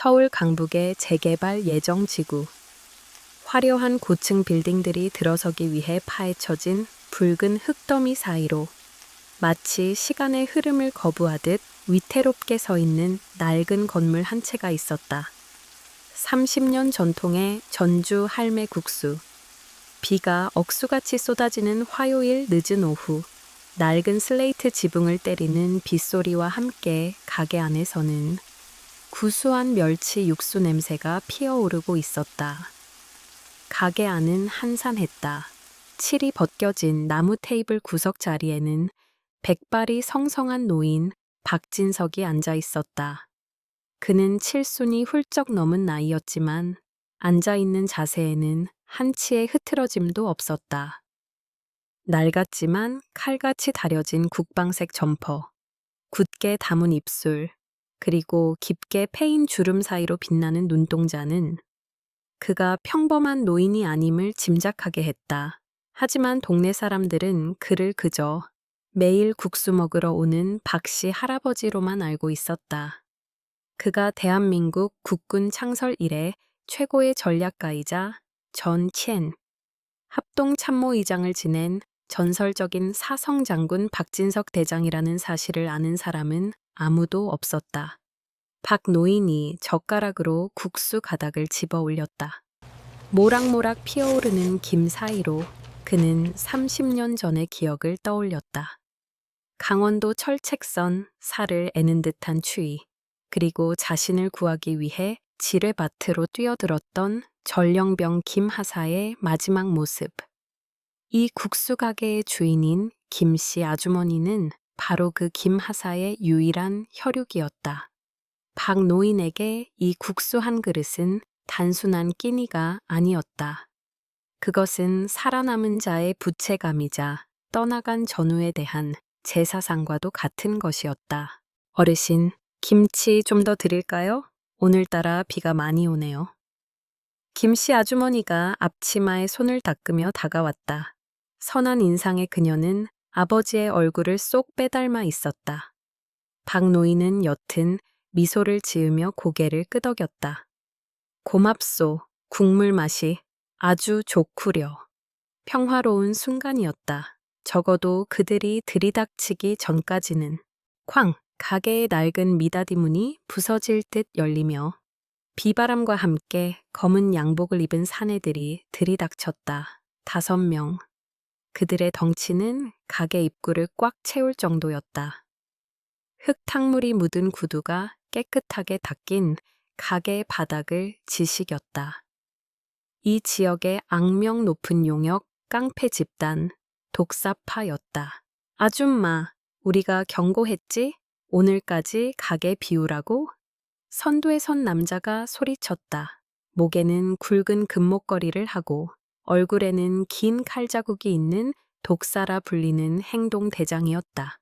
서울 강북의 재개발 예정 지구. 화려한 고층 빌딩들이 들어서기 위해 파헤쳐진 붉은 흙더미 사이로 마치 시간의 흐름을 거부하듯 위태롭게 서 있는 낡은 건물 한 채가 있었다. 30년 전통의 전주 할매 국수. 비가 억수같이 쏟아지는 화요일 늦은 오후, 낡은 슬레이트 지붕을 때리는 빗소리와 함께 가게 안에서는 구수한 멸치 육수 냄새가 피어오르고 있었다. 가게 안은 한산했다. 칠이 벗겨진 나무 테이블 구석 자리에는 백발이 성성한 노인 박진석이 앉아 있었다. 그는 칠순이 훌쩍 넘은 나이였지만 앉아있는 자세에는 한치의 흐트러짐도 없었다. 낡았지만 칼같이 다려진 국방색 점퍼, 굳게 담은 입술, 그리고 깊게 패인 주름 사이로 빛나는 눈동자는 그가 평범한 노인이 아님을 짐작하게 했다. 하지만 동네 사람들은 그를 그저 매일 국수 먹으러 오는 박씨 할아버지로만 알고 있었다. 그가 대한민국 국군 창설 이래 최고의 전략가이자 전첸 합동참모의장을 지낸 전설적인 사성장군 박진석 대장이라는 사실을 아는 사람은 아무도 없었다. 박 노인이 젓가락으로 국수 가닥을 집어 올렸다. 모락모락 피어오르는 김 사이로 그는 30년 전의 기억을 떠올렸다. 강원도 철책선 살을 애는 듯한 추위, 그리고 자신을 구하기 위해 지뢰밭으로 뛰어들었던 전령병 김하사의 마지막 모습. 이 국수 가게의 주인인 김씨 아주머니는 바로 그 김하사의 유일한 혈육이었다. 박 노인에게 이 국수 한 그릇은 단순한 끼니가 아니었다. 그것은 살아남은 자의 부채감이자 떠나간 전우에 대한 제사상과도 같은 것이었다. 어르신, 김치 좀 더 드릴까요? 오늘따라 비가 많이 오네요. 김씨 아주머니가 앞치마에 손을 닦으며 다가왔다. 선한 인상의 그녀는 아버지의 얼굴을 쏙 빼닮아 있었다. 박 노인은 옅은 미소를 지으며 고개를 끄덕였다. 고맙소, 국물 맛이 아주 좋구려. 평화로운 순간이었다. 적어도 그들이 들이닥치기 전까지는. 쾅! 가게의 낡은 미닫이 문이 부서질 듯 열리며 비바람과 함께 검은 양복을 입은 사내들이 들이닥쳤다. 5명. 그들의 덩치는 가게 입구를 꽉 채울 정도였다. 흙탕물이 묻은 구두가 깨끗하게 닦인 가게 바닥을 지식였다. 이 지역의 악명 높은 용역 깡패 집단 독사파였다. 아줌마, 우리가 경고했지? 오늘까지 가게 비우라고? 선두에 선 남자가 소리쳤다. 목에는 굵은 금목걸이를 하고 얼굴에는 긴 칼자국이 있는 독사라 불리는 행동대장이었다.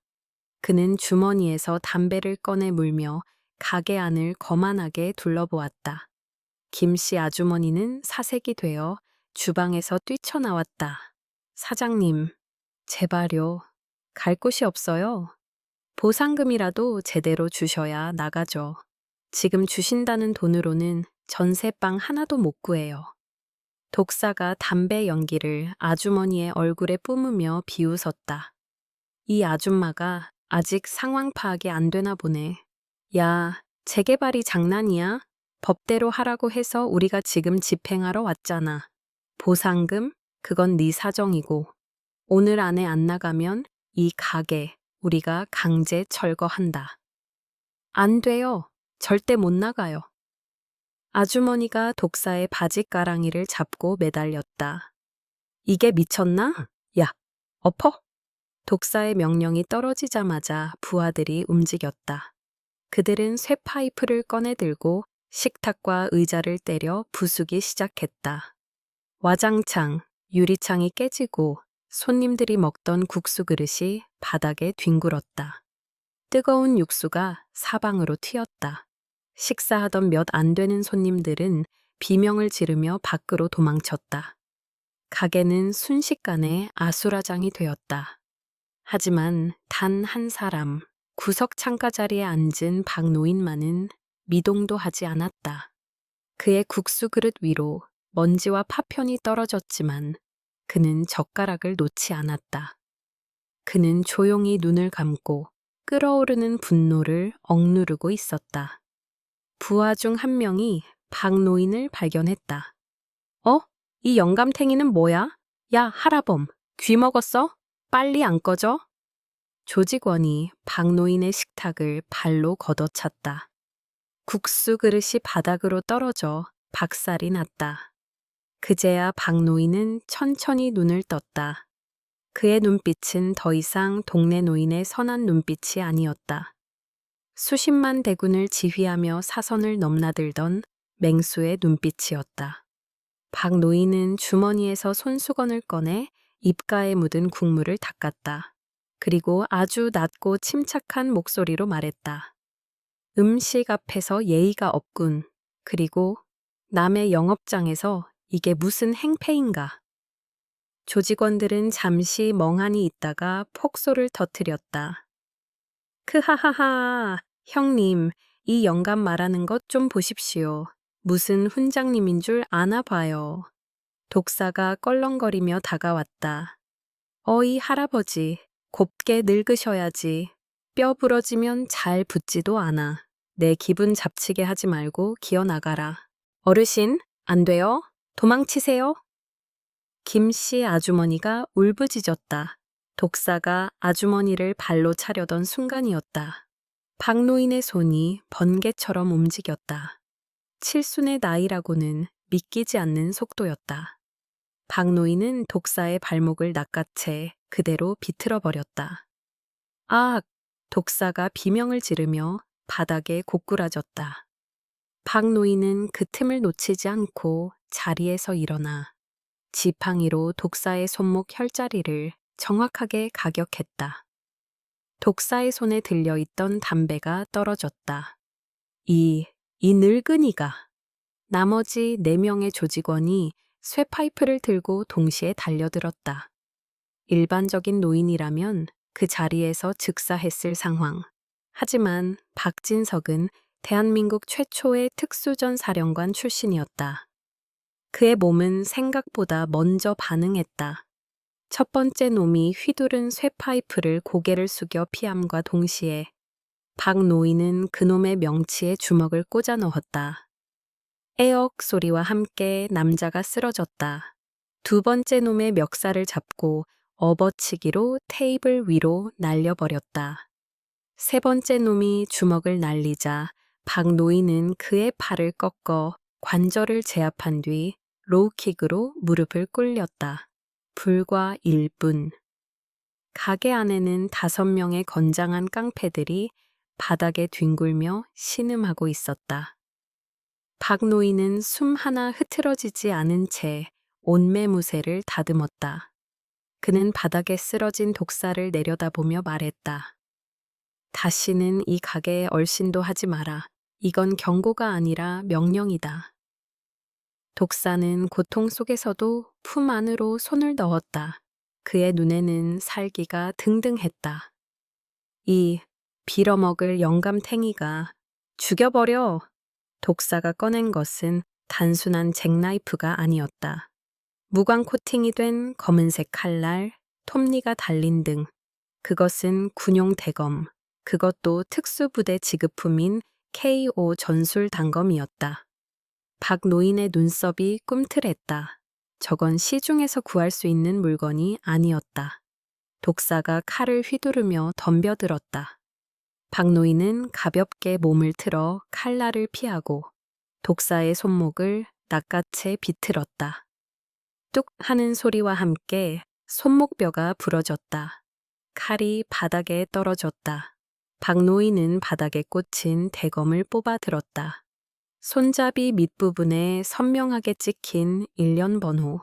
그는 주머니에서 담배를 꺼내 물며 가게 안을 거만하게 둘러보았다. 김씨 아주머니는 사색이 되어 주방에서 뛰쳐나왔다. 사장님, 제발요. 갈 곳이 없어요. 보상금이라도 제대로 주셔야 나가죠. 지금 주신다는 돈으로는 전세방 하나도 못 구해요. 독사가 담배 연기를 아주머니의 얼굴에 뿜으며 비웃었다. 이 아줌마가 아직 상황 파악이 안 되나 보네. 야, 재개발이 장난이야? 법대로 하라고 해서 우리가 지금 집행하러 왔잖아. 보상금? 그건 네 사정이고. 오늘 안에 안 나가면 이 가게 우리가 강제 철거한다. 안 돼요. 절대 못 나가요. 아주머니가 독사의 바지가랑이를 잡고 매달렸다. 이게 미쳤나? 야, 엎어! 독사의 명령이 떨어지자마자 부하들이 움직였다. 그들은 쇠파이프를 꺼내 들고 식탁과 의자를 때려 부수기 시작했다. 와장창, 유리창이 깨지고 손님들이 먹던 국수 그릇이 바닥에 뒹굴었다. 뜨거운 육수가 사방으로 튀었다. 식사하던 몇 안 되는 손님들은 비명을 지르며 밖으로 도망쳤다. 가게는 순식간에 아수라장이 되었다. 하지만 단 한 사람, 구석 창가 자리에 앉은 박 노인만은 미동도 하지 않았다. 그의 국수 그릇 위로 먼지와 파편이 떨어졌지만 그는 젓가락을 놓지 않았다. 그는 조용히 눈을 감고 끓어오르는 분노를 억누르고 있었다. 부하 중 한 명이 박 노인을 발견했다. 어? 이 영감탱이는 뭐야? 야, 하라범, 귀 먹었어? 빨리 안 꺼져? 조직원이 박 노인의 식탁을 발로 걷어찼다. 국수 그릇이 바닥으로 떨어져 박살이 났다. 그제야 박 노인은 천천히 눈을 떴다. 그의 눈빛은 더 이상 동네 노인의 선한 눈빛이 아니었다. 수십만 대군을 지휘하며 사선을 넘나들던 맹수의 눈빛이었다. 박 노인은 주머니에서 손수건을 꺼내 입가에 묻은 국물을 닦았다. 그리고 아주 낮고 침착한 목소리로 말했다. 음식 앞에서 예의가 없군. 그리고 남의 영업장에서 이게 무슨 행패인가. 조직원들은 잠시 멍하니 있다가 폭소를 터뜨렸다. 크하하하, 형님, 이 영감 말하는 것 좀 보십시오. 무슨 훈장님인 줄 아나 봐요. 독사가 껄렁거리며 다가왔다. 어이 할아버지, 곱게 늙으셔야지. 뼈 부러지면 잘 붙지도 않아. 내 기분 잡치게 하지 말고 기어 나가라. 어르신, 안 돼요? 도망치세요. 김씨 아주머니가 울부짖었다. 독사가 아주머니를 발로 차려던 순간이었다. 박노인의 손이 번개처럼 움직였다. 칠순의 나이라고는 믿기지 않는 속도였다. 박노인은 독사의 발목을 낚아채 그대로 비틀어 버렸다. 아! 독사가 비명을 지르며 바닥에 고꾸라졌다. 박노인은 그 틈을 놓치지 않고 자리에서 일어나 지팡이로 독사의 손목 혈자리를 정확하게 가격했다. 독사의 손에 들려있던 담배가 떨어졌다. 이 늙은이가. 나머지 4명의 조직원이 쇠파이프를 들고 동시에 달려들었다. 일반적인 노인이라면 그 자리에서 즉사했을 상황. 하지만 박진석은 대한민국 최초의 특수전 사령관 출신이었다. 그의 몸은 생각보다 먼저 반응했다. 첫 번째 놈이 휘두른 쇠파이프를 고개를 숙여 피함과 동시에 박 노인은 그놈의 명치에 주먹을 꽂아 넣었다. 에억 소리와 함께 남자가 쓰러졌다. 두 번째 놈의 멱살을 잡고 업어치기로 테이블 위로 날려버렸다. 세 번째 놈이 주먹을 날리자 박 노인은 그의 팔을 꺾어 관절을 제압한 뒤 로우킥으로 무릎을 꿇렸다. 불과 1분. 가게 안에는 5명의 건장한 깡패들이 바닥에 뒹굴며 신음하고 있었다. 박 노인은 숨 하나 흐트러지지 않은 채 온매무새를 다듬었다. 그는 바닥에 쓰러진 독사를 내려다보며 말했다. 다시는 이 가게에 얼씬도 하지 마라. 이건 경고가 아니라 명령이다. 독사는 고통 속에서도 품 안으로 손을 넣었다. 그의 눈에는 살기가 등등했다. 이 빌어먹을 영감탱이가 죽여버려. 독사가 꺼낸 것은 단순한 잭나이프가 아니었다. 무광 코팅이 된 검은색 칼날, 톱니가 달린 등. 그것은 군용 대검, 그것도 특수부대 지급품인 KO 전술 단검이었다. 박 노인의 눈썹이 꿈틀했다. 저건 시중에서 구할 수 있는 물건이 아니었다. 독사가 칼을 휘두르며 덤벼들었다. 박 노인은 가볍게 몸을 틀어 칼날을 피하고 독사의 손목을 낚아채 비틀었다. 뚝 하는 소리와 함께 손목뼈가 부러졌다. 칼이 바닥에 떨어졌다. 박 노인은 바닥에 꽂힌 대검을 뽑아 들었다. 손잡이 밑부분에 선명하게 찍힌 일련 번호.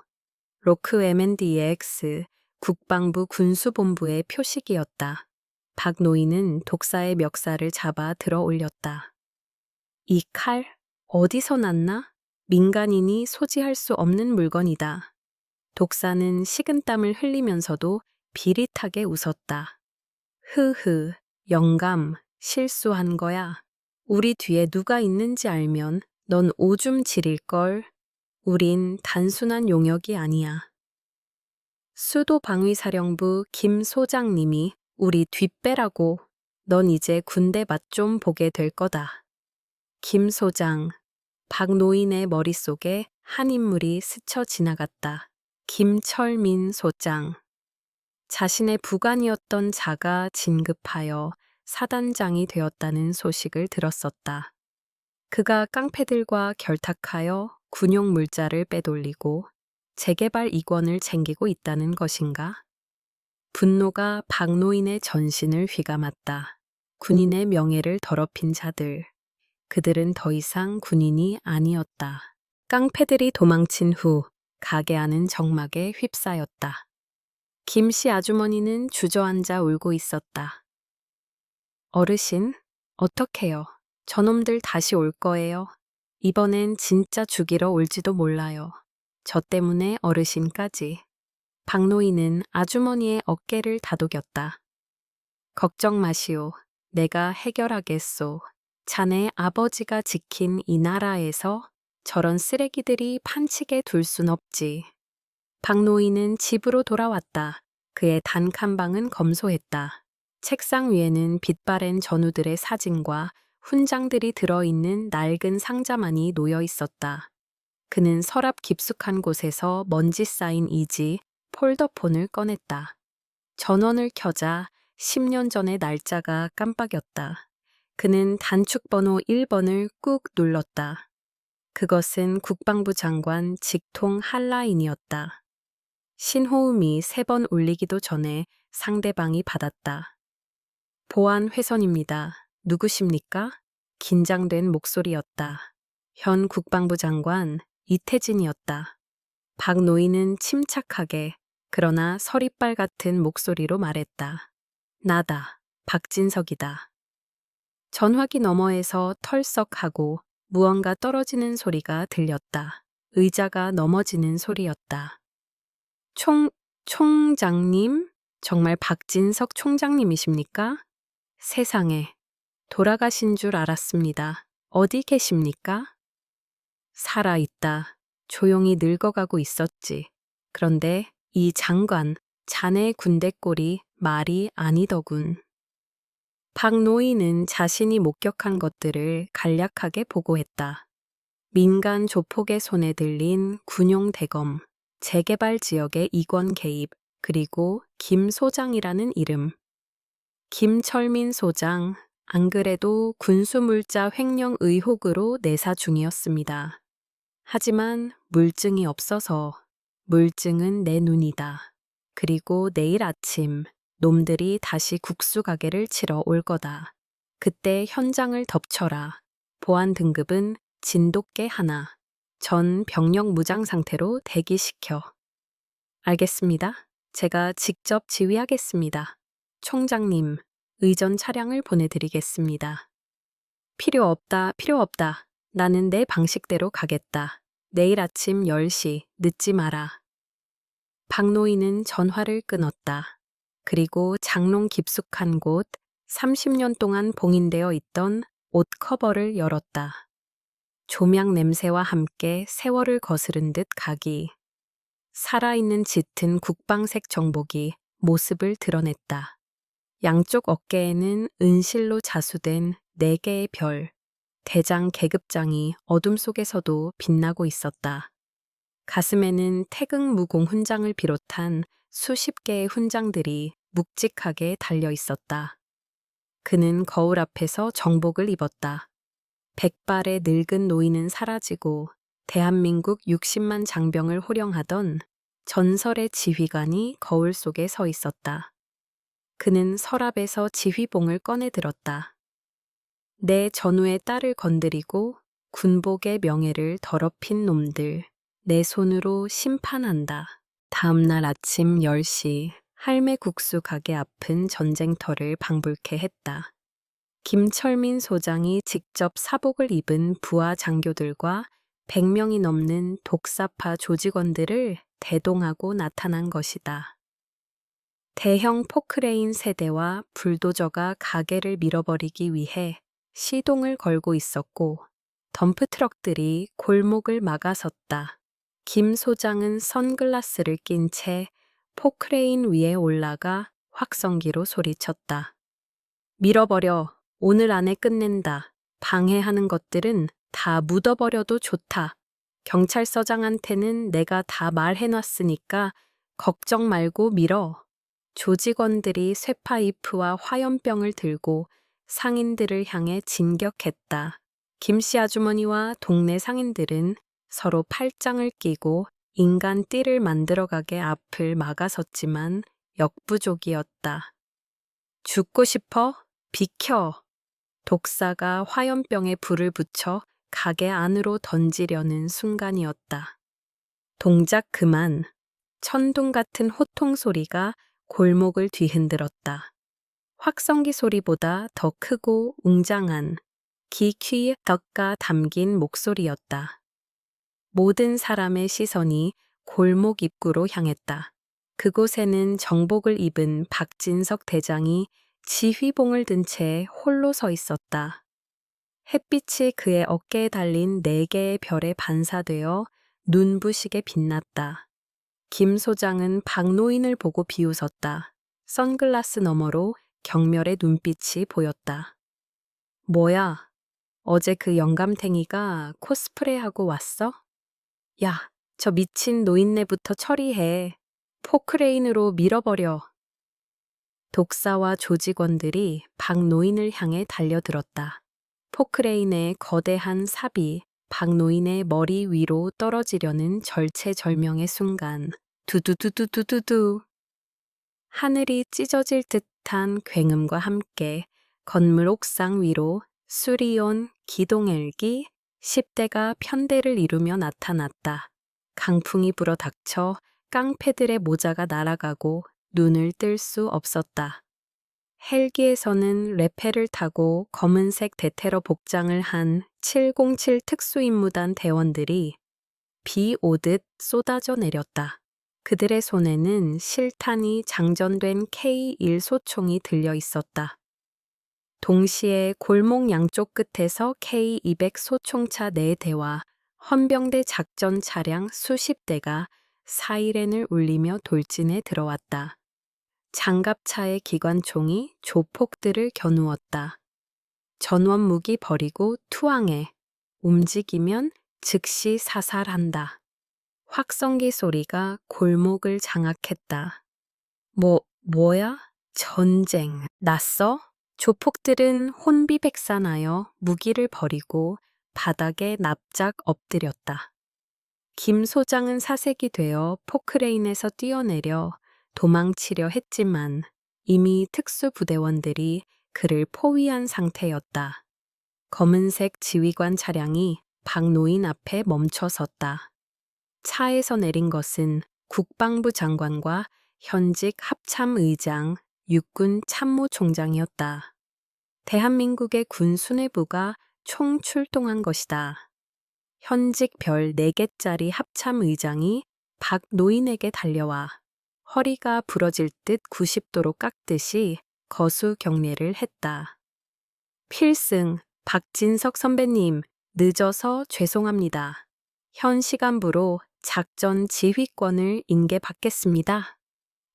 로크 M&DX 국방부 군수본부의 표식이었다. 박 노인은 독사의 멱살을 잡아 들어 올렸다. 이 칼, 어디서 났나? 민간인이 소지할 수 없는 물건이다. 독사는 식은땀을 흘리면서도 비릿하게 웃었다. 흐흐, 영감, 실수한 거야. 우리 뒤에 누가 있는지 알면 넌 오줌 지릴걸. 우린 단순한 용역이 아니야. 수도방위사령부 김 소장님이 우리 뒷배라고. 넌 이제 군대 맛 좀 보게 될 거다. 김 소장. 박노인의 머릿속에 한 인물이 스쳐 지나갔다. 김철민 소장. 자신의 부관이었던 자가 진급하여 사단장이 되었다는 소식을 들었었다. 그가 깡패들과 결탁하여 군용 물자를 빼돌리고 재개발 이권을 챙기고 있다는 것인가? 분노가 박노인의 전신을 휘감았다. 군인의 명예를 더럽힌 자들. 그들은 더 이상 군인이 아니었다. 깡패들이 도망친 후 가게 안은 정막에 휩싸였다. 김씨 아주머니는 주저앉아 울고 있었다. 어르신, 어떡해요? 저놈들 다시 올 거예요. 이번엔 진짜 죽이러 올지도 몰라요. 저 때문에 어르신까지. 박노인은 아주머니의 어깨를 다독였다. 걱정 마시오. 내가 해결하겠소. 자네 아버지가 지킨 이 나라에서 저런 쓰레기들이 판치게 둘 순 없지. 박노인은 집으로 돌아왔다. 그의 단칸방은 검소했다. 책상 위에는 빛바랜 전우들의 사진과 훈장들이 들어있는 낡은 상자만이 놓여 있었다. 그는 서랍 깊숙한 곳에서 먼지 쌓인 이지, 폴더폰을 꺼냈다. 전원을 켜자 10년 전의 날짜가 깜빡였다. 그는 단축번호 1번을 꾹 눌렀다. 그것은 국방부 장관 직통 한라인이었다. 신호음이 3번 울리기도 전에 상대방이 받았다. 보안 회선입니다. 누구십니까? 긴장된 목소리였다. 현 국방부 장관 이태진이었다. 박노인은 침착하게 그러나 서리빨 같은 목소리로 말했다. 나다. 박진석이다. 전화기 너머에서 털썩하고 무언가 떨어지는 소리가 들렸다. 의자가 넘어지는 소리였다. 총장님? 정말 박진석 총장님이십니까? 세상에, 돌아가신 줄 알았습니다. 어디 계십니까? 살아있다. 조용히 늙어가고 있었지. 그런데 이 장관, 자네 군대 꼴이 말이 아니더군. 박노인은 자신이 목격한 것들을 간략하게 보고했다. 민간 조폭의 손에 들린 군용 대검, 재개발 지역의 이권 개입, 그리고 김 소장이라는 이름. 김철민 소장, 안 그래도 군수물자 횡령 의혹으로 내사 중이었습니다. 하지만 물증이 없어서 물증은 내 눈이다. 그리고 내일 아침 놈들이 다시 국수 가게를 치러 올 거다. 그때 현장을 덮쳐라. 보안 등급은 진돗개 하나. 전 병력 무장 상태로 대기시켜. 알겠습니다. 제가 직접 지휘하겠습니다. 총장님, 의전 차량을 보내드리겠습니다. 필요 없다, 필요 없다. 나는 내 방식대로 가겠다. 내일 아침 10시, 늦지 마라. 박노인은 전화를 끊었다. 그리고 장롱 깊숙한 곳, 30년 동안 봉인되어 있던 옷 커버를 열었다. 조명 냄새와 함께 세월을 거스른 듯 각이. 살아있는 짙은 국방색 정복이 모습을 드러냈다. 양쪽 어깨에는 은실로 자수된 4개의 별, 대장 계급장이 어둠 속에서도 빛나고 있었다. 가슴에는 태극무공 훈장을 비롯한 수십 개의 훈장들이 묵직하게 달려 있었다. 그는 거울 앞에서 정복을 입었다. 백발의 늙은 노인은 사라지고 대한민국 60만 장병을 호령하던 전설의 지휘관이 거울 속에 서 있었다. 그는 서랍에서 지휘봉을 꺼내 들었다. 내 전우의 딸을 건드리고 군복의 명예를 더럽힌 놈들, 내 손으로 심판한다. 다음 날 아침 10시 할매 국수 가게 앞은 전쟁터를 방불케 했다. 김철민 소장이 직접 사복을 입은 부하 장교들과 100명이 넘는 독사파 조직원들을 대동하고 나타난 것이다. 대형 포크레인 세대와 불도저가 가게를 밀어버리기 위해 시동을 걸고 있었고 덤프트럭들이 골목을 막아섰다. 김 소장은 선글라스를 낀 채 포크레인 위에 올라가 확성기로 소리쳤다. 밀어버려. 오늘 안에 끝낸다. 방해하는 것들은 다 묻어버려도 좋다. 경찰서장한테는 내가 다 말해놨으니까 걱정 말고 밀어. 조직원들이 쇠파이프와 화염병을 들고 상인들을 향해 진격했다. 김씨 아주머니와 동네 상인들은 서로 팔짱을 끼고 인간 띠를 만들어가게 앞을 막아섰지만 역부족이었다. 죽고 싶어? 비켜! 독사가 화염병에 불을 붙여 가게 안으로 던지려는 순간이었다. 동작 그만. 천둥 같은 호통 소리가 골목을 뒤흔들었다. 확성기 소리보다 더 크고 웅장한 기퀴의 덕가 담긴 목소리였다. 모든 사람의 시선이 골목 입구로 향했다. 그곳에는 정복을 입은 박진석 대장이 지휘봉을 든 채 홀로 서 있었다. 햇빛이 그의 어깨에 달린 4개의 별에 반사되어 눈부시게 빛났다. 김 소장은 박노인을 보고 비웃었다. 선글라스 너머로 경멸의 눈빛이 보였다. 뭐야, 어제 그 영감탱이가 코스프레하고 왔어? 야, 저 미친 노인네부터 처리해. 포크레인으로 밀어버려. 독사와 조직원들이 박노인을 향해 달려들었다. 포크레인의 거대한 삽이 박노인의 머리 위로 떨어지려는 절체절명의 순간, 두두두두두두두. 하늘이 찢어질 듯한 굉음과 함께 건물 옥상 위로 수리온, 기동헬기, 10대가 편대를 이루며 나타났다. 강풍이 불어 닥쳐 깡패들의 모자가 날아가고 눈을 뜰 수 없었다. 헬기에서는 레페를 타고 검은색 대테러 복장을 한 707 특수임무단 대원들이 비 오듯 쏟아져 내렸다. 그들의 손에는 실탄이 장전된 K1 소총이 들려 있었다. 동시에 골목 양쪽 끝에서 K200 소총차 4대와 헌병대 작전 차량 수십 대가 사이렌을 울리며 돌진해 들어왔다. 장갑차의 기관총이 조폭들을 겨누었다. 전원 무기 버리고 투항해. 움직이면 즉시 사살한다. 확성기 소리가 골목을 장악했다. 뭐야? 전쟁. 났어? 조폭들은 혼비백산하여 무기를 버리고 바닥에 납작 엎드렸다. 김 소장은 사색이 되어 포크레인에서 뛰어내려 도망치려 했지만 이미 특수부대원들이 그를 포위한 상태였다. 검은색 지휘관 차량이 박노인 앞에 멈춰섰다. 차에서 내린 것은 국방부 장관과 현직 합참의장, 육군 참모총장이었다. 대한민국의 군 수뇌부가 총출동한 것이다. 현직 별 4개짜리 합참의장이 박노인에게 달려와 허리가 부러질 듯 90도로 깎듯이 거수 경례를 했다. 필승, 박진석 선배님, 늦어서 죄송합니다. 현 시간부로 작전 지휘권을 인계받겠습니다.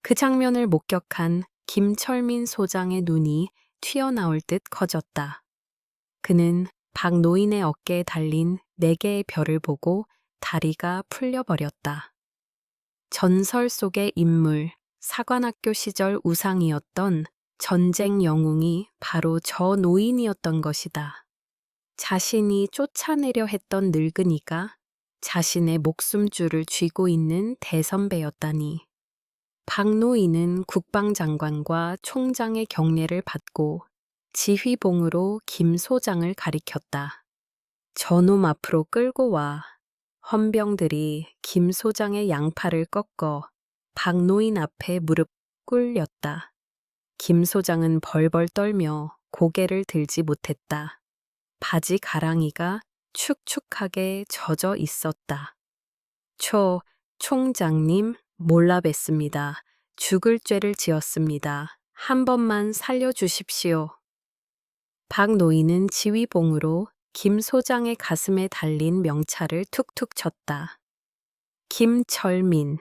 그 장면을 목격한 김철민 소장의 눈이 튀어나올 듯 커졌다. 그는 박노인의 어깨에 달린 4개의 별을 보고 다리가 풀려버렸다. 전설 속의 인물, 사관학교 시절 우상이었던 전쟁 영웅이 바로 저 노인이었던 것이다. 자신이 쫓아내려 했던 늙은이가 자신의 목숨줄을 쥐고 있는 대선배였다니. 박노인은 국방장관과 총장의 경례를 받고 지휘봉으로 김 소장을 가리켰다. 저놈 앞으로 끌고 와. 헌병들이 김 소장의 양팔을 꺾어 박노인 앞에 무릎 꿇렸다. 김 소장은 벌벌 떨며 고개를 들지 못했다. 바지 가랑이가 축축하게 젖어 있었다. 총장님, 몰라 뵀습니다. 죽을 죄를 지었습니다. 한 번만 살려주십시오. 박 노인은 지휘봉으로 김 소장의 가슴에 달린 명찰을 툭툭 쳤다. 김철민,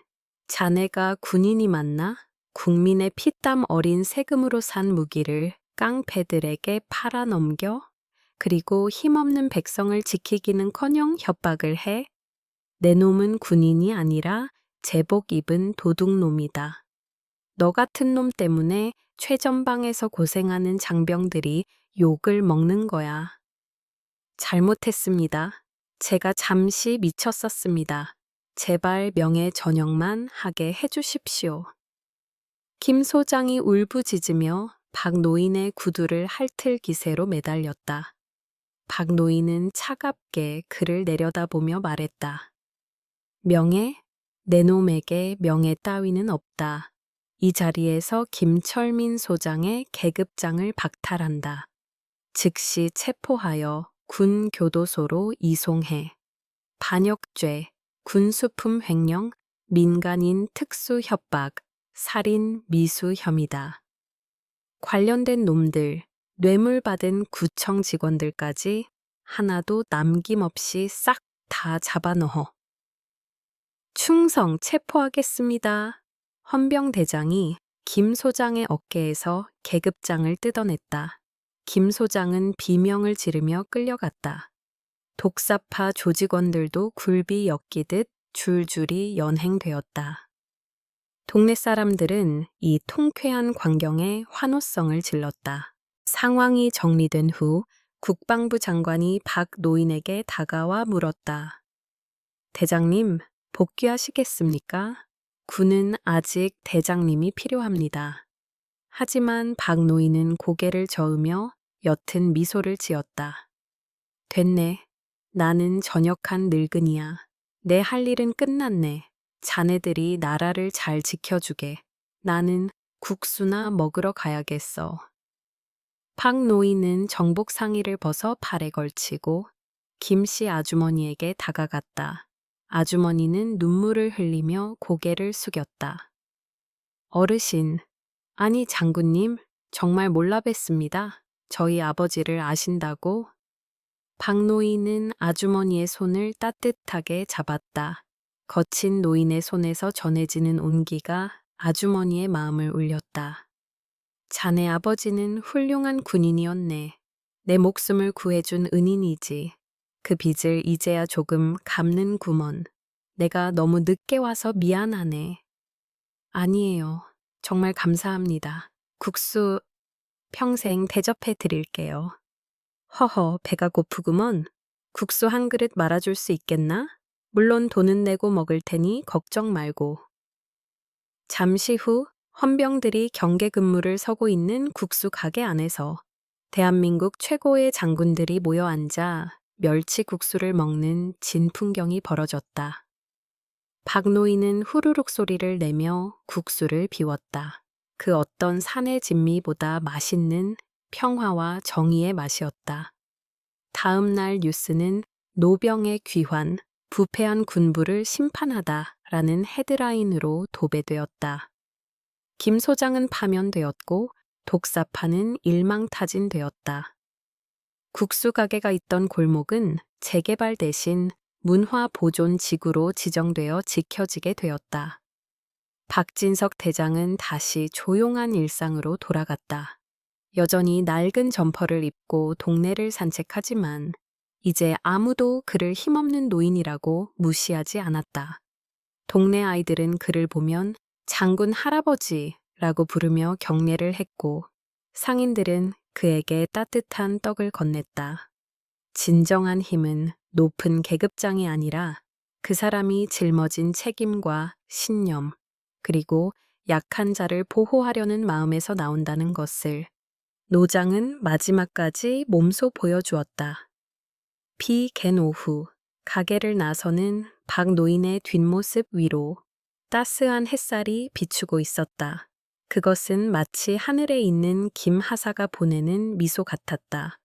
자네가 군인이 맞나? 국민의 피땀 어린 세금으로 산 무기를 깡패들에게 팔아넘겨? 그리고 힘없는 백성을 지키기는커녕 협박을 해? 내 놈은 군인이 아니라 제복 입은 도둑놈이다. 너 같은 놈 때문에 최전방에서 고생하는 장병들이 욕을 먹는 거야. 잘못했습니다. 제가 잠시 미쳤었습니다. 제발 명예 전역만 하게 해주십시오. 김 소장이 울부짖으며 박 노인의 구두를 핥을 기세로 매달렸다. 박 노인은 차갑게 그를 내려다보며 말했다. 명예? 내 놈에게 명예 따위는 없다. 이 자리에서 김철민 소장의 계급장을 박탈한다. 즉시 체포하여 군 교도소로 이송해. 반역죄, 군수품 횡령, 민간인 특수 협박, 살인 미수 혐의다. 관련된 놈들, 뇌물 받은 구청 직원들까지 하나도 남김없이 싹 다 잡아넣어. 충성 체포하겠습니다. 헌병대장이 김 소장의 어깨에서 계급장을 뜯어냈다. 김 소장은 비명을 지르며 끌려갔다. 독사파 조직원들도 굴비 엮이듯 줄줄이 연행되었다. 동네 사람들은 이 통쾌한 광경에 환호성을 질렀다. 상황이 정리된 후 국방부 장관이 박 노인에게 다가와 물었다. 대장님, 복귀하시겠습니까? 군은 아직 대장님이 필요합니다. 하지만 박 노인은 고개를 저으며 옅은 미소를 지었다. 됐네. 나는 전역한 늙은이야. 내 할 일은 끝났네. 자네들이 나라를 잘 지켜주게. 나는 국수나 먹으러 가야겠어. 박 노인은 정복 상의를 벗어 팔에 걸치고 김씨 아주머니에게 다가갔다. 아주머니는 눈물을 흘리며 고개를 숙였다. 어르신, 아니 장군님, 정말 몰라 뵀습니다. 저희 아버지를 아신다고? 박 노인은 아주머니의 손을 따뜻하게 잡았다. 거친 노인의 손에서 전해지는 온기가 아주머니의 마음을 울렸다. 자네 아버지는 훌륭한 군인이었네. 내 목숨을 구해준 은인이지. 그 빚을 이제야 조금 갚는구먼. 내가 너무 늦게 와서 미안하네. 아니에요. 정말 감사합니다. 국수 평생 대접해 드릴게요. 허허, 배가 고프구먼. 국수 한 그릇 말아줄 수 있겠나? 물론 돈은 내고 먹을 테니 걱정 말고. 잠시 후 헌병들이 경계 근무를 서고 있는 국수 가게 안에서 대한민국 최고의 장군들이 모여 앉아 멸치 국수를 먹는 진풍경이 벌어졌다. 박 노인은 후루룩 소리를 내며 국수를 비웠다. 그 어떤 산의 진미보다 맛있는 평화와 정의의 맛이었다. 다음 날 뉴스는 노병의 귀환, 부패한 군부를 심판하다라는 헤드라인으로 도배되었다. 김 소장은 파면되었고 독사파는 일망타진되었다. 국수 가게가 있던 골목은 재개발 대신 문화보존지구로 지정되어 지켜지게 되었다. 박진석 대장은 다시 조용한 일상으로 돌아갔다. 여전히 낡은 점퍼를 입고 동네를 산책하지만 이제 아무도 그를 힘없는 노인이라고 무시하지 않았다. 동네 아이들은 그를 보면 장군 할아버지라고 부르며 경례를 했고 상인들은 그에게 따뜻한 떡을 건넸다. 진정한 힘은 높은 계급장이 아니라 그 사람이 짊어진 책임과 신념, 그리고 약한 자를 보호하려는 마음에서 나온다는 것을 노장은 마지막까지 몸소 보여주었다. 비 갠 오후, 가게를 나서는 박 노인의 뒷모습 위로 따스한 햇살이 비추고 있었다. 그것은 마치 하늘에 있는 김 하사가 보내는 미소 같았다.